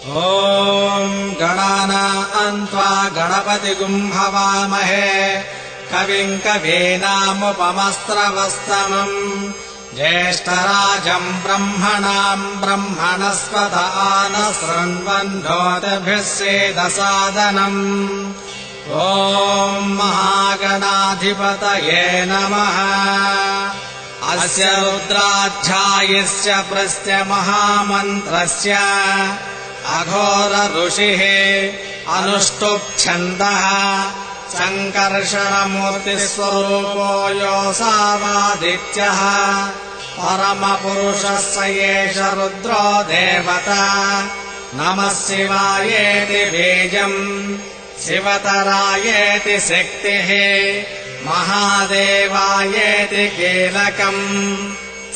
ॐ गणानां त्वा गणपतिगुं हवामहे कविं कवीनामुपमस्त्रवस्तमम् ज्येष्ठराजम् ब्रह्मणाम् ब्रह्मणस्पत नः शृण्वन्नोतिभिः सेदसादनम् ॐ महागणाधिपतये नमः। अस्य रुद्राध्यायस्य प्रस्य महामन्त्रस्य अघोर ऋषिः अनुष्टुप्छन्दः सङ्कर्षणमूर्तिस्वरूपो योऽसावादित्यः परमपुरुषः स एष रुद्रो देवता। नमः शिवायेति बीजम् शिवतरायेति शक्तिः महादेवायेति कीलकम्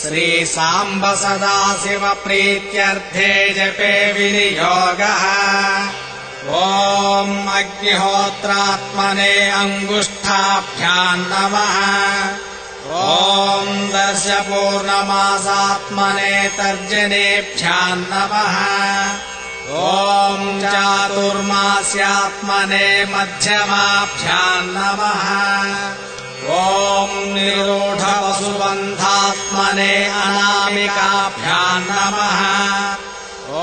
श्रीसाम्ब सदाशिव प्रीत्यर्थे जपे विनियोगः। ॐ अग्निहोत्रात्मने अङ्गुष्ठाभ्याम् नमः। ॐ दर्शपूर्णमासात्मने तर्जनेभ्याम् नमः। ॐ चातुर्मास्यात्मने मध्यमाभ्याम् नमः। ॐ निरूढवसुबन्धात्मने अनामिकाभ्याम् नमः। ॐ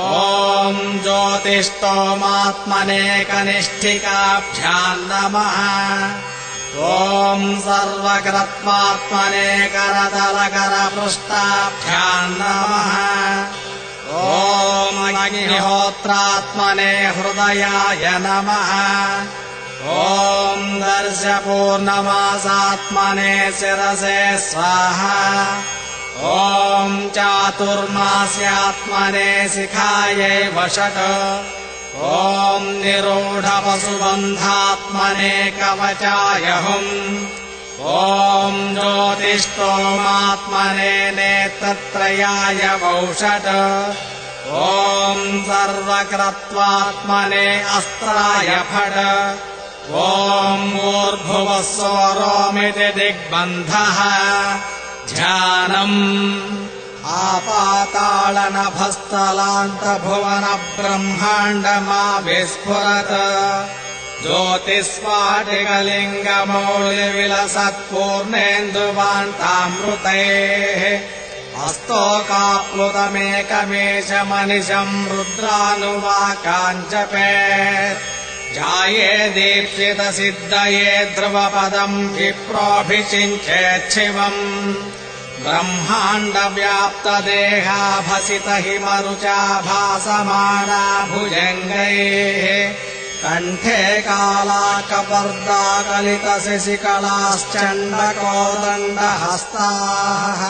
ज्योतिष्टोमात्मने कनिष्ठिकाभ्याम् नमः। ॐ सर्वकृत्वात्मने करतलकरपृष्ठाभ्याम् नमः। ॐ अग्निहोत्रात्मने हृदयाय नमः। ॐ दर्शपूर्णमासात्मने शिरसे स्वाहा। ॐ चातुर्मास्यात्मने शिखायै वषट्। ॐ निरूढवसुबन्धात्मने कवचाय हुम्। ॐ ज्योतिष्टोमात्मने नेत्रत्रयाय वौषट्। ॐ सर्वकृत्वात्मने अस्त्राय फट्। ॐ ऊर्ध्वुवः स्वरोमिति दिग्बन्धः। ध्यानम् आपातालनभस्थलान्तभुवनब्रह्माण्डमाविस्फुरत् ज्योतिस्फाटिकलिङ्गमौलिविलसत्पूर्णेन्दुवान्तामृतैः हस्तोकाप्लुतमेकमेशमनिशम् रुद्रानुवाकाञ्जपेत्। जाये दीप्सितसिद्धये ध्रुवपदम् विप्रोऽभिषिञ्चेच्छिवम्। ब्रह्माण्डव्याप्तदेहाभसितहिमरुचा भासमाना भुजङ्गैः कण्ठे कालाकपर्दाकलितशिशिकलाश्चण्डकोदण्डहस्ताः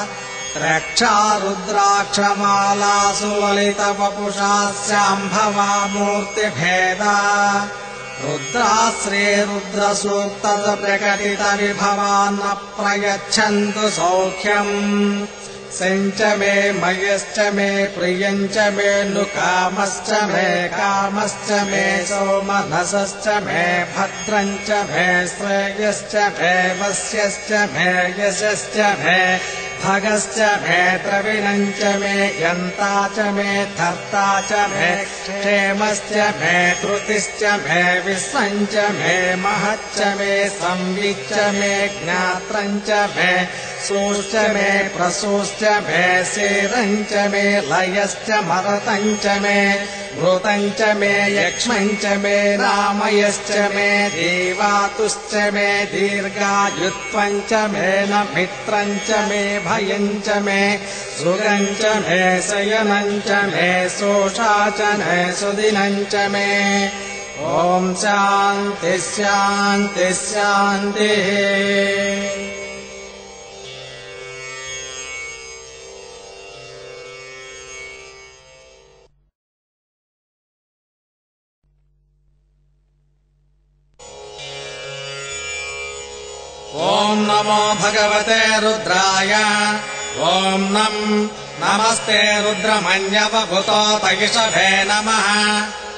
रक्षा रुद्राक्षमालासु ललितवपुषास्याम्भवा मूर्तिभेदा। रुद्राश्रीरुद्रसूक्तप्रकटितविभवान् प्रयच्छन्तु सौख्यम्। सञ्च मे मयश्च मे प्रियञ्च मे नुकामश्च मे कामश्च मे सौमनसश्च मे भद्रञ्च मे श्रेयश्च मे वस्यश्च मे यशश्च मे भगश्च मे द्रविणञ्च मे यन्ता च मे धर्ता च मे क्षेमश्च मे धृतिश्च मे विश्वञ्च मे महच्च मे संविच्च मे ज्ञात्रञ्च मे सूश्च मे प्रसूश्च मे शेरञ्च मे लयश्च मरतञ्च मे मृतञ्च मे यक्ष्मञ्च मे रामयश्च मे देवातुश्च मे दीर्घायुत्वञ्च मे न मित्रञ्च मे भयञ्च मे सुगञ्च मे शयनञ्च मे शोषा च मे सुदिनञ्च मे। ॐ शान्ति शान्ति शान्तिः। ॐ नमो भगवते रुद्राय। ॐ नमः नमस्ते रुद्रमन्यवभूतोत इषभे नमः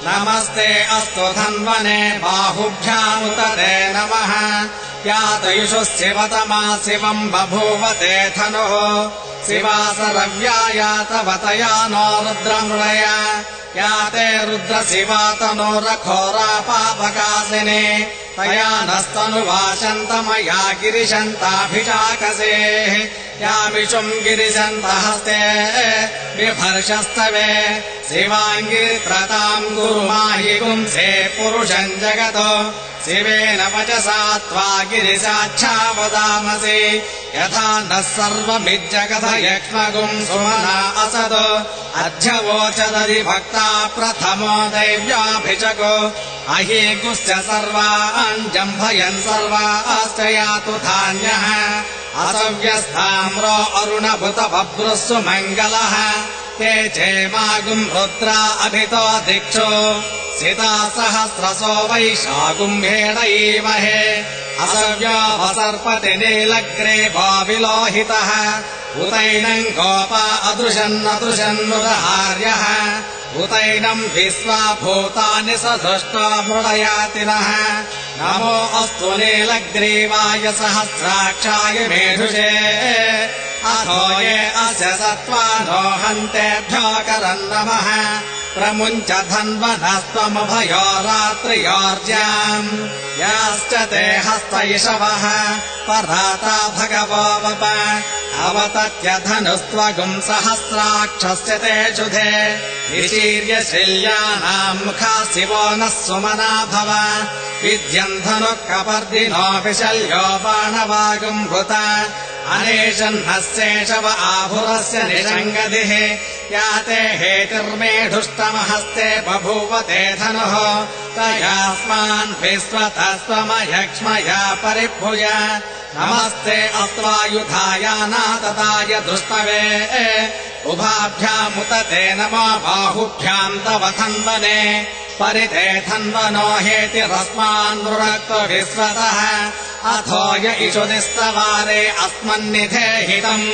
नमस्ते अस्तु धन्वने बाहुभ्यामुत ते नमः यातयुषुः शिवतमा शिवम् बभूवते धनुः शिवासरव्यायातवतया नो रुद्रमृळय याते रुद्रशिवातनोरघोरापापकासिने तया नस्तनुवाचन्तमया गिरिशन्ताभिषाकसेः यामिषुम् गिरिशन्तहस्ते बिभर्षस्तवे शिवाङ्गिरित्रताम् गुरुमाहि गुंसे पुरुषम् जगतो शिवेन वचसा त्वा गिरिशाच्छा वदामसि यथा नः सर्वमिज्जगत यक्ष्मगुम् सुमना असद अध्यवोचदधिभक्ता प्रथमो दैव्याभिषको अहीगुश्च सर्वान् जम्भयन् सर्वाश्च यातु धान्यः असव्यस्ताम्रो अरुणभुत बभ्रुस्सु मङ्गलः ते चेमागुम् रुद्रा अभितो दिक्षो सिता सहस्रसो वैशागुम्भेणैमहे असव्योऽवसर्पति नीलग्रे भाविलोहितः उतैनम् गोपा अदृशन्नदृशन्नुदहार्यः उतैनम् विश्वा भूतानि सधृष्टा मृडयातिनः नमो अस्तु नीलग्रीवाय सहस्राक्षाय मेढुषे अथो ये अस्य सत्त्वानो हन्तेभ्यो करम् नमः प्रमुञ्च धन्वनस्त्वमभयो रात्रियोर्ज्याम् याश्च ते हस्तैषवः पराता भगवो वप अवतत्य धनुस्त्वगुम् सहस्राक्षस्य ते शुधे निशीर्य शिल्यानाम् मुखा शिवो नः सुमना भव विद्यम् धनुः कपर्दिनो विशल्यो बाणवागुम् भृत अनेशन्नस्येषव आभुरस्य निषङ्गदिः याते हेतिर्मेढुष्टमहस्ते बभूवते धनुः तयास्मान् विश्वतस्त्वमयक्ष्मया परिभुज नमस्ते अस्त्वायुधायानातताय दुष्टवे उभाभ्यामुत ते नमो बाहुभ्याम् तव धन्वने परिते धन्वनो हेतिरस्मान् मृक्तो विश्वतः अथो य इषुदिस्तवारे अस्मन्निधेहितम्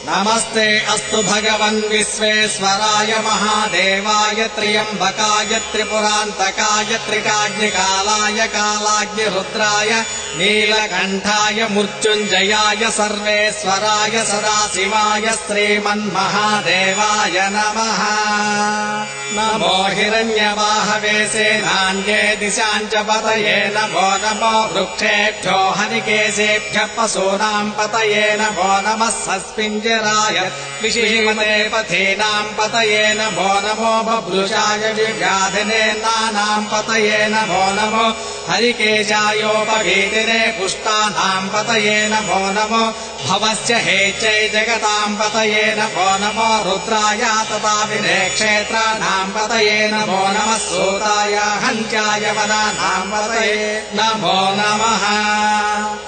नमस्ते अस्तु भगवन् विश्वेश्वराय महादेवाय त्र्यम्बकाय त्रिपुरान्तकाय त्रिकाग्निकालाय कालाग्निरुद्राय नीलकण्ठाय मृत्युञ्जयाय सर्वेश्वराय सदाशिवाय श्रीमन्महादेवाय नमः नमो हिरण्यवाहवे सेनान्ये दिशाम् च पतये नमो नमो वृक्षेभ्यो हरिकेशेभ्यः पशूनाम् पतये नमो नमः सस्मिञ्जराय विशीमते पथीनाम् पतये नमो नमो बभ्रुषाय व्याधिने नानाम् पतये नमो नमो हरिकेशायोपभीतिने पुष्टानाम् पतये नमो नमो भवस्य हेचै जगताम् पतये नमो नमो रुद्राय तथाविने क्षेत्राणाम् पतये नमो नमः सूताय हन्त्याय वनानाम् पतये नमो नमः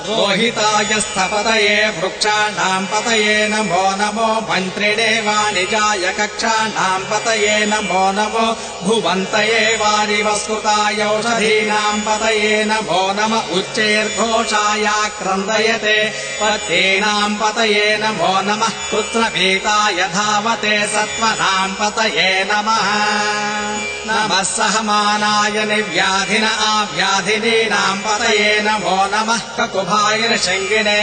रोहिताय स्थपतये वृक्षाणाम् पतये नमो नमो मन्त्रिणे वाणिजाय कक्षाणाम् पतये नमो नमो भुवन्तये वारिवस्कृताय औषधीनाम् पतये नमो नम उच्चैर्घोषाय क्रन्दयते पतेनाम् पतये नमो नमः कृत्स्नभीताय धावते सत्त्वनाम् पतये नमः नमः सहमानाय निर्व्याधिन आव्याधिनीनाम् पतये नमो नमः ककुभाय निषङ्गिने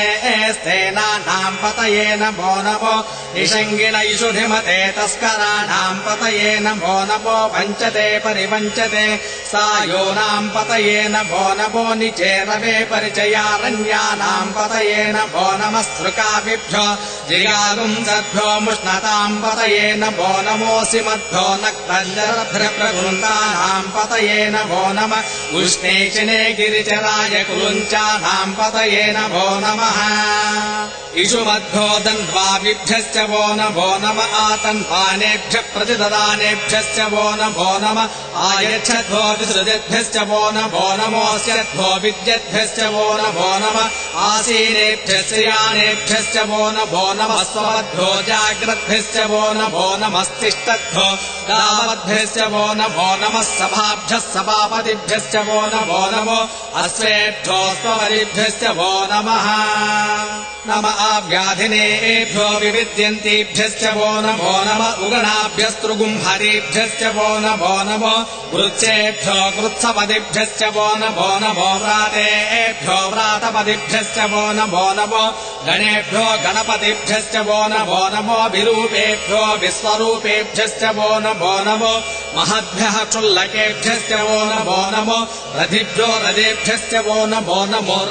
स्तेनानाम् पतये नमो नमो निषङ्गिन इषुधिमते तस्कराणाम् पतये नमो नमो वञ्चते परिवञ्चते सायोनाम् पतये नमो नमो निचेरवे परिचयारण्यानाम् पतये नमो नमः सृकाभिभ्यो जिगागुंसद्भ्यो मुष्णताम् पतये नमो नमोऽसि मद्भ्यो नक्तञ्जरभ्रप्रगुन्तानाम् पतये नमो नमः उष्णेशिने गिरिचराय कुरुञ्चानाम् पतये नमो नमः इषुमद्भ्यो दन्वाभिभ्यश्च वो नमो नम आतन्वानेभ्यः प्रतिददानेभ्यश्च वो नमो नम आयच्छद्भो विसृजद्भ्यश्च वो नमो नमोऽस्यद्भो विद्यद्भ्यश्च वो नमो नम आसीनेभ्यः प्राणेभ्यश्च वो नमः स्ववद्भ्यो जाग्रद्भ्यश्च वो नमस्तिष्ठद्भ्यो दावद्भ्यश्च वो नमः सभाभ्यः सभापतिभ्यश्च वो नमो अश्वेभ्यो स्वरिभ्यश्च वो नमः आव्याधिनेभ्यो विविद्यन्तीभ्यश्च वो नमः उगणाभ्यस्तृगुंहरेभ्यश्च वो नमो वृक्षेभ्यो कृत्सपदिभ्यश्च वो नमो व्रातेभ्यो व्रातपदिभ्यश्च वो नमो गणेभ्यो गणपतिभ्यश्च वो नमो विरूपेभ्यो विश्वरूपेभ्यश्च वो नमो महद्भ्यः क्षुल्लकेभ्यश्च वो नमो रथिभ्यो रथेभ्यश्च वो नमो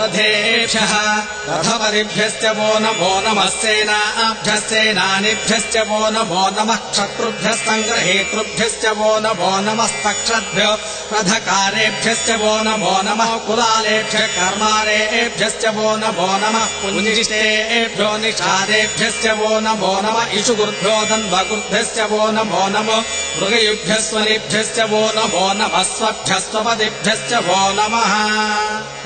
रथेभ्यः रथपतिभ्यश्च वो नमः सेनाभ्यः सेनानिभ्यश्च वो नमः क्षत्रुभ्यः सङ्ग्रहेतृभ्यश्च वो नमस्तक्षद्भ्यो रथकारेभ्यश्च वो नमः कुलालेभ्यः कर्मारेभ्यश्च वो नमः पुञ्जिष्टेभ्यो निषादेभ्यश्च वो नमः इषुगुर्भ्यो दन्वगुर्भ्यश्च वो नमो मृगयुभ्यः स्वनिभ्यश्च वो नमः स्वभ्यस्वपदिभ्यश्च वो नमः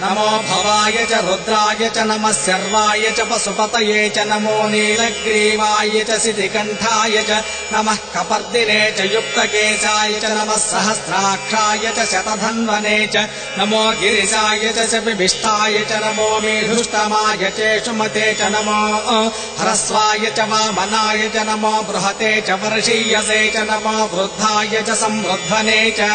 नमो भवाय च रुद्राय च नमः सर्वाय च पशुपतये च नमो नीलग्रीवाय च सितिकण्ठाय च नमः कपर्दिने च युक्तकेशाय च नमः सहस्राक्षाय च शतधन्वने च नमो गिरिशाय च विभिष्टाय च नमो मेढुष्टमाय चेषुमते च नमो ह्रस्वाय च वामनाय च नमो बृहते च वर्षीयसे च नमो वृद्धाय च संवृद्धने च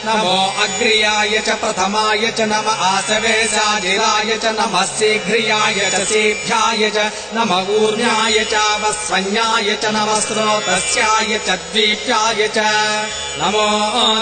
नमो अग्र्याय च प्रथमाय च नम आसवेशाजिराय च नमः शीघ्रियाय च शीभ्याय च नम ऊर्ण्याय च वस्वन्याय च नमः स्रोतस्याय च द्वीप्याय च नमो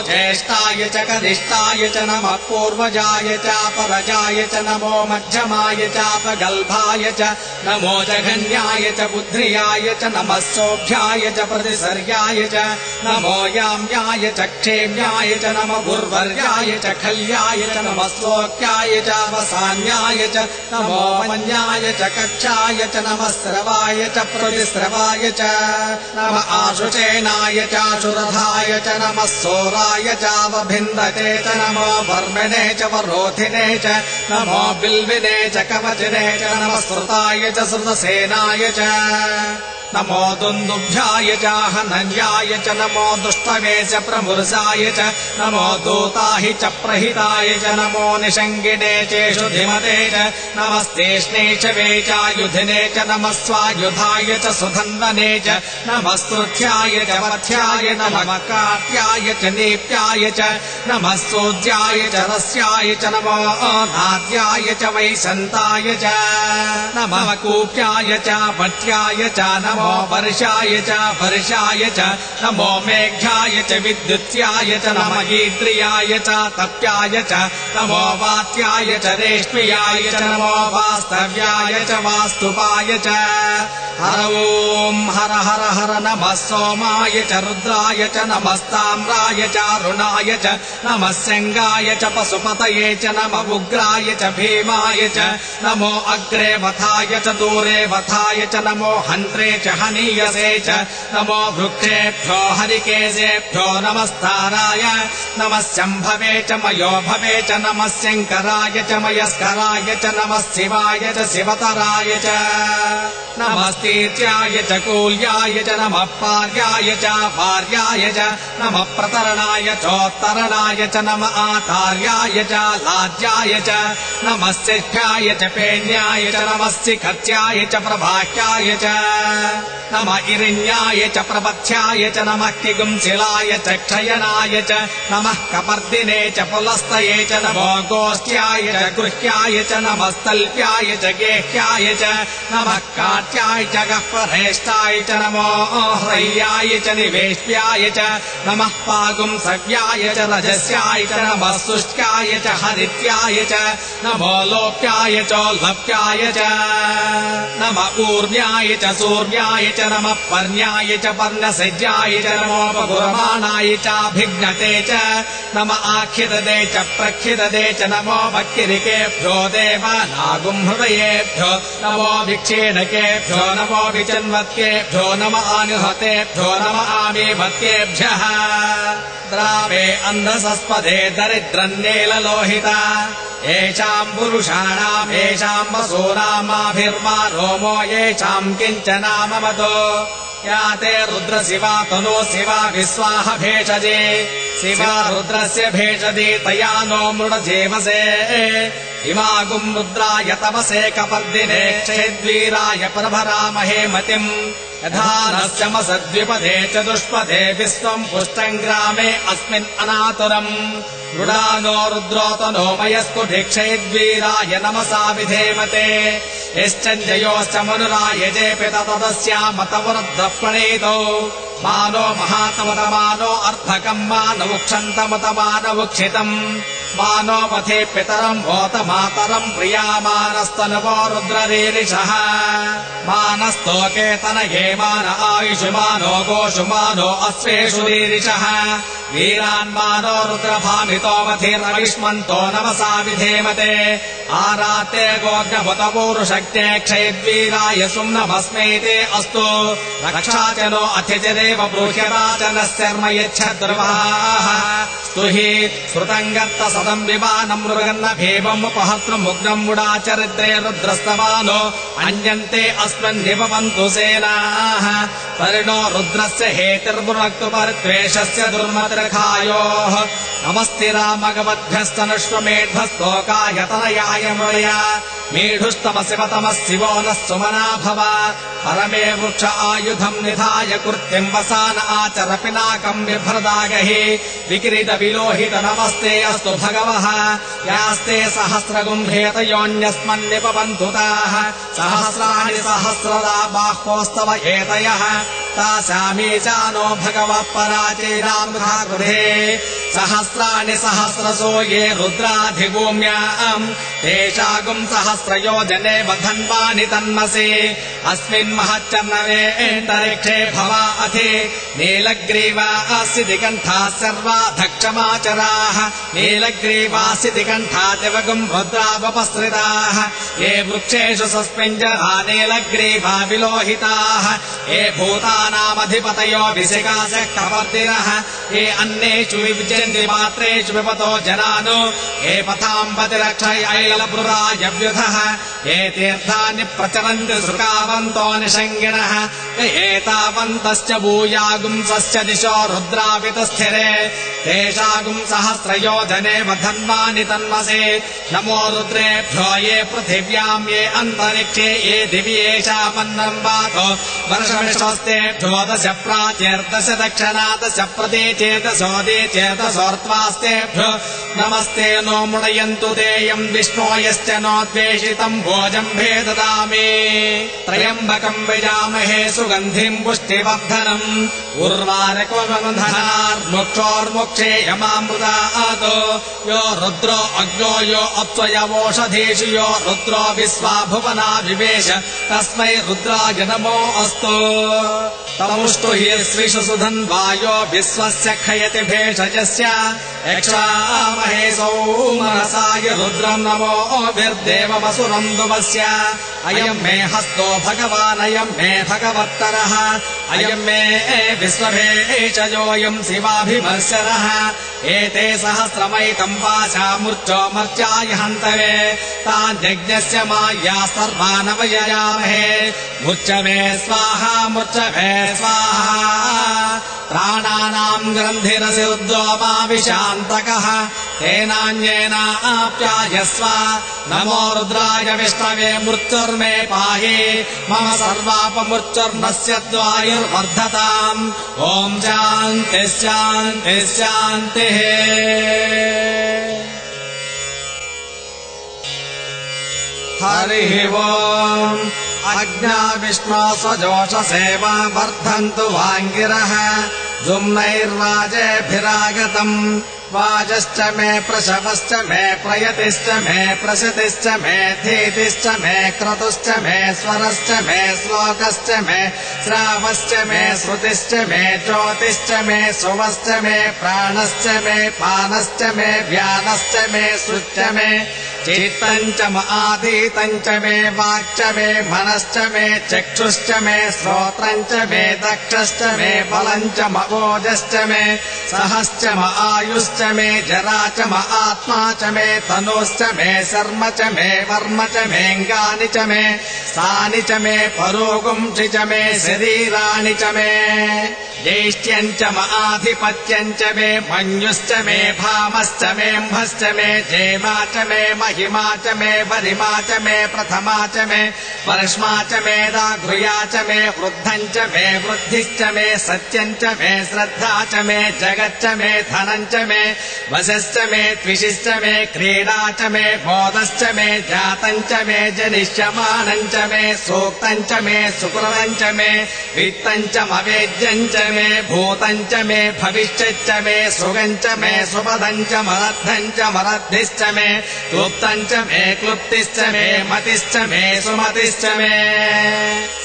ज्येष्ठाय च कनिष्ठाय च नमः पूर्वजाय च परजाय च नमो मध्यमाय चापगल्भाय च नमो जघन्याय च बुद्ध्रियाय च नमः सोभ्याय च प्रतिसर्याय च नमो याम्याय च क्षेम्याय च नमः गुर्वर्याय च खल्याय च नमः श्लोक्याय च वसान्याय च नमो मन्याय च कक्षाय च नमः स्रवाय च प्रतिस्रवाय च नमः आशुचेनाय चाशुरथाय च नमः सोराय चावभिन्दते च नमो वर्मिणे च वरोधिने च नमो बिल्विने च कवचिने च नमः श्रुताय च श्रुतसेनाय च नमो दुन्दुभ्याय च हनन्याय च नमो दुष्टवे च प्रमुर्जाय च नमो दूताहि च प्रहिताय च नमो निषङ्गिने चेषु धिमते च नमस्तेष्णे च वेचायुधिने च नमः स्वायुधाय च सुधन्वने च नमः स्तुत्याय च वथ्याय नमः कात्याय च नीप्याय च नमः सूद्याय च रस्याय च नमो नाद्याय च वैशन्ताय च नमः कूप्याय च भट्याय च नमो वर्षाय च वर्षाय च नमो मेघ्याय च विद्युत्याय च नमः ईद्रियाय च तप्याय च नमो वात्याय च रेष्म्याय च नमो वास्तव्याय च वास्तुपाय च हर ओम् हर हर हर नमः सोमाय च रुद्राय च नमस्ताम्राय च अरुणाय च नमः शङ्गाय च पशुपतये च नमः उग्राय च भीमाय च नमो अग्रे वथाय च दूरे वथाय च नमो हन्त्रे च हनीयसे च नमो वृक्षेभ्यो हरिकेशेभ्यो नमस्ताराय नमः शम्भवे च मयो भवे च नमः शङ्कराय च मयस्कराय च नमः शिवाय च शिवतराय च नमस्तीर्याय च कूल्याय च नमः पार्याय च भार्याय च नमः प्रतरणाय चोत्तरणाय च नमः आतार्याय च लाज्याय च नमः शिष्याय च पेण्याय च नमः शिखत्याय च प्रभाष्याय च नमः इरिण्याय च प्रपथ्याय च नमः किगुंशिलाय च क्षयनाय च नमः कपर्दिने च पुलस्तये च नमो गोष्ठ्याय च गृह्याय च नमः स्तल्प्याय च गेह्याय च नमः काट्याय च गह्वरेष्ठाय च नमो ह्रय्याय च निवेश्याय च नमः पागुंसव्याय च रजस्याय च नमः शुष्क्याय च हरित्याय च नमो लोप्याय चोल्लप्याय च नमः ऊर्ण्याय च सूर्याय च नमः पर्ण्याय च पर्णसज्याय च नमोपगुरमाणाय चाभिघ्नते च नम आख्यदे च प्रख्यदे च नमो भक्तिरिकेभ्यो देवानागुं हृदयेभ्यो नमो विक्षेणकेभ्यो नमो विचन्वत्केभ्यो नम आनिहतेभ्यो नम आमीभत्केभ्यः द्रावे अन्धसस्पदे दरिद्रन्नीललोहिता येषाम् पुरुषाणाम् येषाम् वसूनामाभिर्मा रोमो येषाम् किञ्चनामवतो या ते रुद्र शिवा तनो शिवा विश्वाह भेषजे शिवा रुद्रस्य भेषजे तया नो मृडजेवसे इमागुम् रुद्राय तपसे कपर्दिने क्षेद्वीराय प्रभरामहे मतिम् यथा नश्चमसद्विपदे चतुष्पदे विश्वम् पुष्टम् ग्रामे अस्मिन् अनातुरम् मृडानो रुद्रोतनो मयस्कुभिक्षैद्वीराय नमसा विधेमते यश्चञ्जयोश्च मनुरायजेऽपि ततदस्यामतवरुद्रप्रणीतौ मानो महातमतमानो अर्धकम् मानवुक्षन्तमतमानवुक्षितम् मानो पथे पितरम् वोत मातरम् प्रियामानस्तनवो रुद्ररीरिषः मानस्तोकेतनये मान आयुषुमानो गोषुमानो अश्वेषु रीरिषः वीरान्मानो रुद्रभामितो मथिर्नविष्मन्तो नमसा विधेमते आराते गोज्ञभुतपूरुशक्ते क्षयद्वीराय सुम्नभस्मेते अस्तु रक्षा च नो अथिजदेव ब्रूह्यराजनश्चर्म यच्छद्रुवाः स्तुहि श्रुतम् गर्त सदम् विमानम् मृगन्न भेवमुपहर्तृमुग्नम् मुडाचरित्रे रुद्रस्तमानो अन्यन्ते अस्मन्निवन्तु सेनाः परिणो रुद्रस्य हेतिर्भुनक्तु परिद्वेषस्य दुर्मतिर्खायोः नमस्तिरामगवद्भ्यस्तनुष्वमेध्वस्तोकायतनयाय मया मेढुस्तम शिवतमः शिवो नः सुमना भव परमे वृक्ष आयुधम् निधाय कृत्यम् वसान आचर पिनाकम् बिभ्रदागहि विक्रीत विलोहित नमस्ते अस्तु भगवः यास्ते सहस्रगुम्भेतयोऽन्यस्मन्निपवन्तु ताः सहस्राणि सहस्रदा बाह्वोस्तव एतयः तासामी चानो भगवः पराचैरामृथा गृहे सहस्राणि सहस्रसो ये रुद्राधिभूम्याम् तेषागुम् सहस्रयोजने वधन्वानि तन्मसि अस्मिन् महच्चर्णवेऽन्तरिक्षे भवा अधि नीलग्रीवासि दिगण्ठाः सर्वा धक्षमाचराः नीलग्रीवासि दिगण्ठा दिवगुम् रुद्रावपसृताः ये वृक्षेषु सस्मिञ्जरा नीलग्रीवा विलोहिताः ये भूतानामधिपतयो विशिकासः कपर्दिनः ये अन्येषु विविजन्ति मात्रेषु विपतो जनानो ये पथाम्बतिरक्षय ऐलपुरायव्युधः ये तीर्थानि प्रचरन्ति सुकावन्तो निषङ्गिणः एतावन्तश्च भूयागुंसश्च दिशो रुद्रावितस्थिरे तेषागुम् सहस्रयोजने वधन्वानि तन्मसे नमो रुद्रेभ्यो ये पृथिव्याम् ये अन्तरिक्षे ये दिवि येषामन्नम् वातो वर्षमिष्टस्तेभ्यो दश प्राचेर्दश दक्षिणा दश प्रदे चेतसोदे चेतसोर्त्वास्तेभ्यो नमस्ते नो मुडयन्तु तेयम् विष्णो यश्च नोद्वेषितम् भोजम् भेददामि त्र्यम्बकम् विजामहे सुगन्धिम् पुष्टिवर्धनम् उर्वारकोर्मुक्षे यमामृतातो यो रुद्रो अग्नो यो अत्वयवोषधीषु यो रुद्रो विश्वा भुवना विवेश तस्मै रुद्राय नमो अस्तु तमुष्टु हि स्विषु सुधन्वायो विश्वस्य क्षयति भेषजस्य यक्षामहे सौमनसाय रुद्रम् नमो विर्देवमसुरम् दुवस्य अयम् मे हस्तो भगवान् अयम् मे भगवत्तरः अयम् मे विश्वभेषजोऽयम् शिवाभिमर्शरः एते सहस्रमैतम् वाचामूर्चो मर्चाय हन्तवे तान् यज्ञस्य माया सर्वानवययामहे मूर्चवे स्वाहा मूर्चवे स्वाहा प्राणानाम् ग्रन्थिरसि उद्योमाविशान्तकः तेनान्येनाप्यायस्व नमो रुद्राय विष्णवे मृत्युर्मे पाहि मम सर्वापमृत्युर्नस्य द्वायुर्वर्धताम् ॐ शान्तिः शान्तिः शान्तिः हरिः ओम् अज्ञा विष्णो स्वजोषसेवा वर्धन्तु वाङ्गिरः जुम्नैर्वाजेभिरागतम् वाजश्च मे प्रशवश्च मे प्रयतिश्च मे प्रसतिश्च मे धीतिश्च मे क्रतुश्च मे स्वरश्च मे श्लोकश्च मे श्रावश्च मे श्रुतिश्च मे ज्योतिश्च मे सुवश्च मे प्राणश्च मे पानश्च मे व्यानश्च मे श्रुश्च मे चित्तञ्च म आधीतञ्च मे वाक्च मे मनश्च मे चक्षुश्च मे श्रोत्रञ्च मे दक्षश्च मे बलञ्च म ओजश्च मे सहश्च म आयुश्च मे जरा च म आत्मा च मे तनुश्च मे शर्म च मे वर्म च मेऽङ्गानि च मे स्थानि च मे परोगुंसि च मे शरीराणि च मे ज्येष्ठ्यञ्च म आधिपत्यञ्च मे मन्युश्च मे भामश्च मेऽम्भश्च मे जेमा च मे महिमा च मे वरिमा च मे प्रथमा च मे वर्ष्मा च मे दाघृया च मे वृद्धञ्च मे वृद्धिश्च मे सत्यञ्च मे श्रद्धा च मे जगच्च मे धनञ्च मे वशश्च मे त्विषिश्च मे क्रीडा च मे बोधश्च मे जातञ्च मे जनिष्यमानञ्च मे सूक्तञ्च मे सुकृतञ्च मे वित्तञ्च मवेद्यञ्च मे भूतञ्च मे भविष्यच्च मे सुगञ्च मे सुपदञ्च मरद्धञ्च मरद्धिश्च मे क्लुप्तञ्च मे क्लुप्तिश्च मे मतिश्च मे सुमतिश्च मे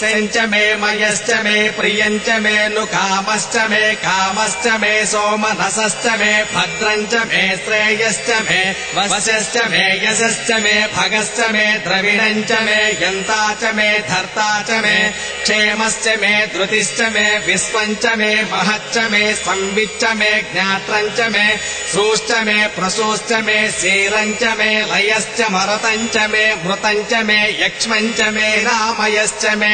सेञ्च मे मयश्च मे प्रियञ्च मे नुकामश्च मे कामश्च मे सोमनसश्च मे भद्रञ्च मे श्रेयश्च मे वशश्च मे यशश्च मे भगश्च मे द्रविणञ्च मे यन्ता च मे धर्ता च मे क्षेमश्च मे धृतिश्च मे विश्वञ्च मे महच्च मे संविच्च मे ज्ञात्रञ्च मे श्रूश्च मे प्रसूश्च मे शीरञ्च मे लयश्च मरतञ्च मे मृतञ्च मे यक्ष्मञ्च मे रामयश्च मे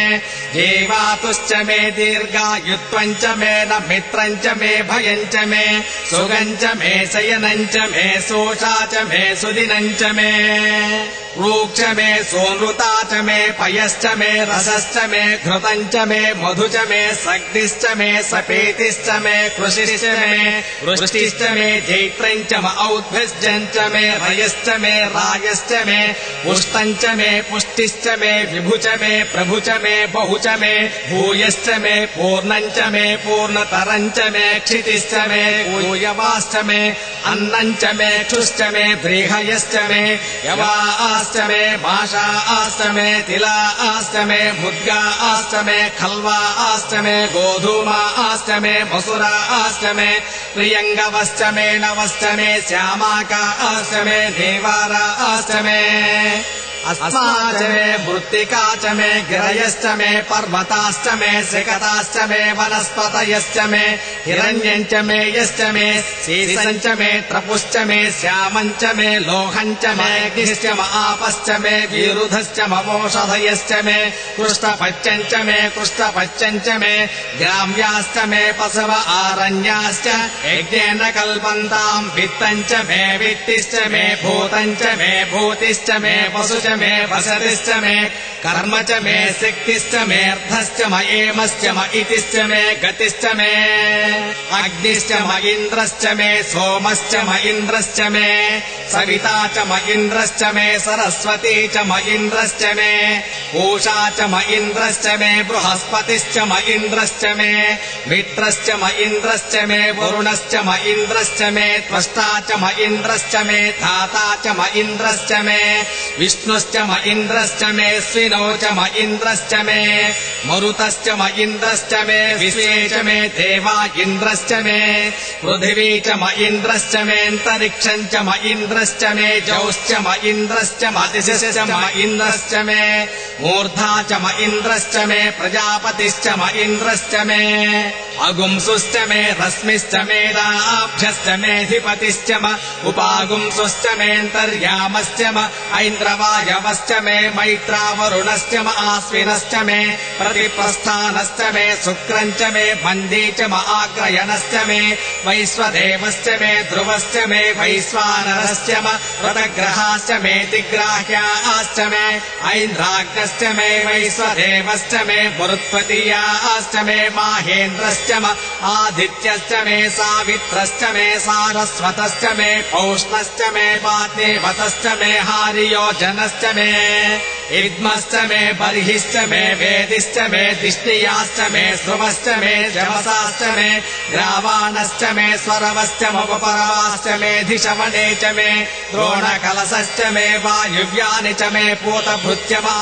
जीवातुश्च मे दीर्घायुत्वञ्च मे न मित्रञ्च मे भयञ्च मे सुगञ्च मे शयनञ्च मे शोषा च मे सुदिनञ्च मे रूक्ष मे सोनृता च मे पयश्च मे रसश्च मे घृतञ्च मे मधु च मे सग्निश्च मे सपेतिश्च मे कृषिश्च मे वृष्टिश्च मे जैत्रञ्च म औद्भिज्यञ्च मे रयश्च मे रायश्च मे पुष्टञ्च मे पुष्टिश्च मे विभुच मे प्रभुच मे बहुच मे भूयश्च मे पूर्णञ्च मे पूर्णतरञ्च मे क्षितिश्च मे भूयवाश्च मे अन्नञ्च मे क्षुश्च मे व्रीहयश्च मे यवाश्च मे माषाश्च मे तिलाश्च मे मुद्गाश्च मे खल्वाश्च मे गोधूमाश्च मे मसुराश्च मे प्रियङ्गवश्च मे नवश्च मे श्यामाकाश्च मे देवाराश्च मे अस्मा च मे मृत्तिका च मे गिरयश्च मे पर्वताश्च मे सिकताश्च मे वनस्पतयश्च मे हिरण्यञ्च मे यश्च मे शीर्षञ्च मे त्रपुश्च मे श्यामञ्च मे लोहञ्च मे अग्निश्च म आपश्च मे विरुधश्च मवोषधयश्च मे कृष्णपच्यञ्च मे कृष्णपच्यञ्च मे ग्राम्याश्च मे पशव आरण्याश्च यज्ञेन कल्पन्ताम् वित्तञ्च मे वित्तिश्च मे भूतञ्च मे भूतिश्च मे पशुश्च मे वसतिश्च मे कर्म च मे शक्तिश्च मे अर्थश्च म एमश्च म इतिश्च मे गतिश्च मे अग्निश्च म इन्द्रश्च मे सोमश्च म इन्द्रश्च मे सविता च म इन्द्रश्च मे सरस्वती च म इन्द्रश्च मे पूषा च म इन्द्रश्च मे बृहस्पतिश्च म इन्द्रश्च मे मित्रश्च म इन्द्रश्च मे वरुणश्च म इन्द्रश्च मे त्वष्टा च म इन्द्रश्च मे धाता च म इन्द्रश्च मे विष्णुश्च म इन्द्रश्च मे स्विनौ च म इन्द्रश्च मे मरुतश्च म इन्द्रश्च मे विश्वे च मे देवा इन्द्रश्च मे पृथिवी च म इन्द्रश्च मेऽन्तरिक्षम् च म इन्द्रश्च मे जौश्च म इन्द्रश्च म दिशश्च म इन्द्रश्च मे मूर्धा च म इन्द्रश्च मे प्रजापतिश्च म इन्द्रश्च मे अगुंसुश्च मे रश्मिश्च मेदाभ्यश्च मेऽधिपतिश्च म उपागुंसुश्च मेऽन्तर्यामश्च म ऐन्द्रवायवश्च मे मैत्रावरुणश्च म आश्विनश्च मे प्रतिप्रस्थानश्च मे शुक्रञ्च मे मन्दी च म आग्रयणश्च मे वैश्वदेवश्च मे ध्रुवश्च मे वैश्वानरश्च म व्रतग्रहाश्च मे दिग्राह्याश्च मे ऐन्द्राग्नश्च मे वैश्वदेवश्च मे मरुत्पतीयाश्च मे माहेन्द्रश्च म आदित्यश्च मे सावित्रश्च मे सारस्वतश्च मे पौष्णश्च मे वाग्देवतश्च मे हारियोजनश्च मे इद्मश्च मे बर्हिश्च मे वेदिश्च मे दिष्टियाश्च मे स्रुवश्च मे जवसाश्च मे ग्रावाणश्च मे स्वरवश्च मवपरवाश्च मे धिशवने च मे द्रोणकलशश्च मे वायुव्यानि च मे पूतभृत्यमा